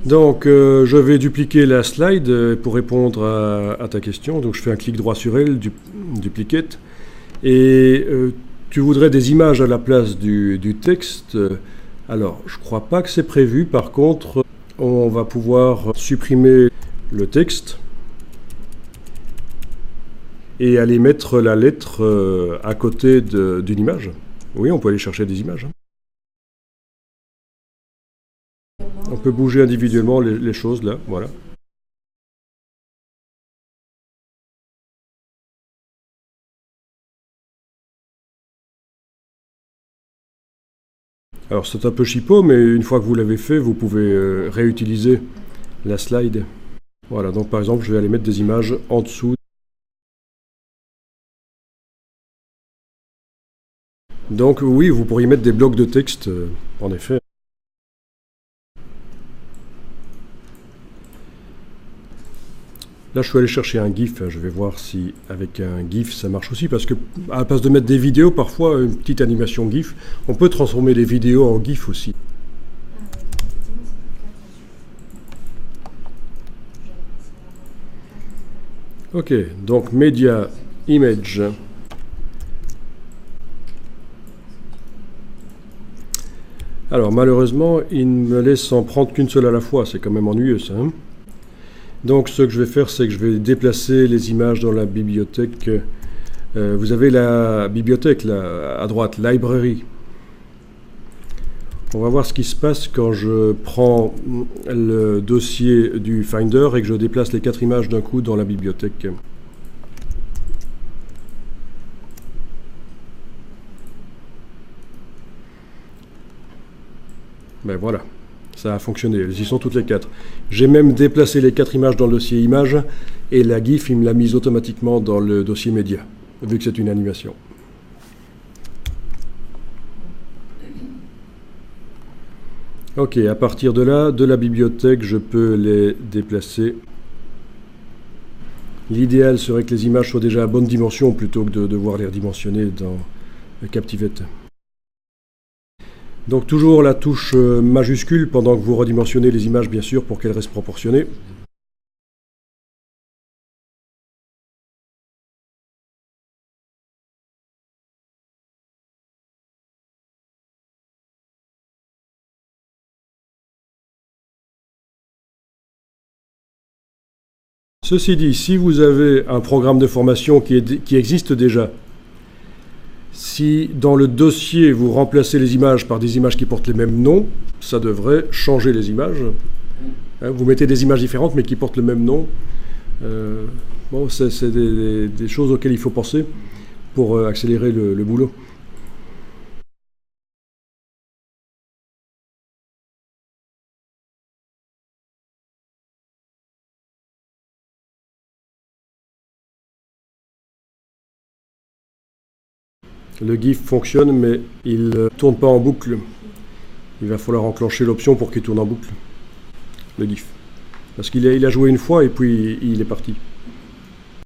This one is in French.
Donc, je vais dupliquer la slide pour répondre à ta question. Donc, je fais un clic droit sur elle, duplicate. Et tu voudrais des images à la place du texte. Alors, je ne crois pas que c'est prévu. Par contre, on va pouvoir supprimer le texte et aller mettre la lettre à côté d'une image. Oui, on peut aller chercher des images. On peut bouger individuellement les choses là, voilà. Alors c'est un peu chipot, mais une fois que vous l'avez fait, vous pouvez réutiliser la slide. Voilà, donc par exemple, je vais aller mettre des images en dessous. Donc oui, vous pourriez mettre des blocs de texte, en effet. Là, je suis allé chercher un GIF. Je vais voir si avec un GIF ça marche aussi, parce que à la place de mettre des vidéos, parfois une petite animation GIF, on peut transformer les vidéos en GIF aussi. Ok, donc Media Image. Alors malheureusement, il ne me laisse en prendre qu'une seule à la fois. C'est quand même ennuyeux ça, hein. Donc ce que je vais faire, c'est que je vais déplacer les images dans la bibliothèque. Vous avez la bibliothèque là, à droite, Library. On va voir ce qui se passe quand je prends le dossier du Finder et que je déplace les 4 images d'un coup dans la bibliothèque. Ben voilà, ça a fonctionné, elles y sont toutes les 4. J'ai même déplacé les 4 images dans le dossier images et la GIF, il me l'a mise automatiquement dans le dossier média, vu que c'est une animation. Ok, à partir de là, de la bibliothèque, je peux les déplacer. L'idéal serait que les images soient déjà à bonne dimension plutôt que de devoir les redimensionner dans Captivate. Donc toujours la touche majuscule pendant que vous redimensionnez les images, bien sûr, pour qu'elles restent proportionnées. Ceci dit, si vous avez un programme de formation qui existe déjà, si dans le dossier vous remplacez les images par des images qui portent les mêmes noms, ça devrait changer les images. Vous mettez des images différentes mais qui portent le même nom. Bon, c'est des choses auxquelles il faut penser pour accélérer le boulot. Le GIF fonctionne, mais il ne tourne pas en boucle. Il va falloir enclencher l'option pour qu'il tourne en boucle, le GIF. Parce qu'il a joué une fois et puis il est parti.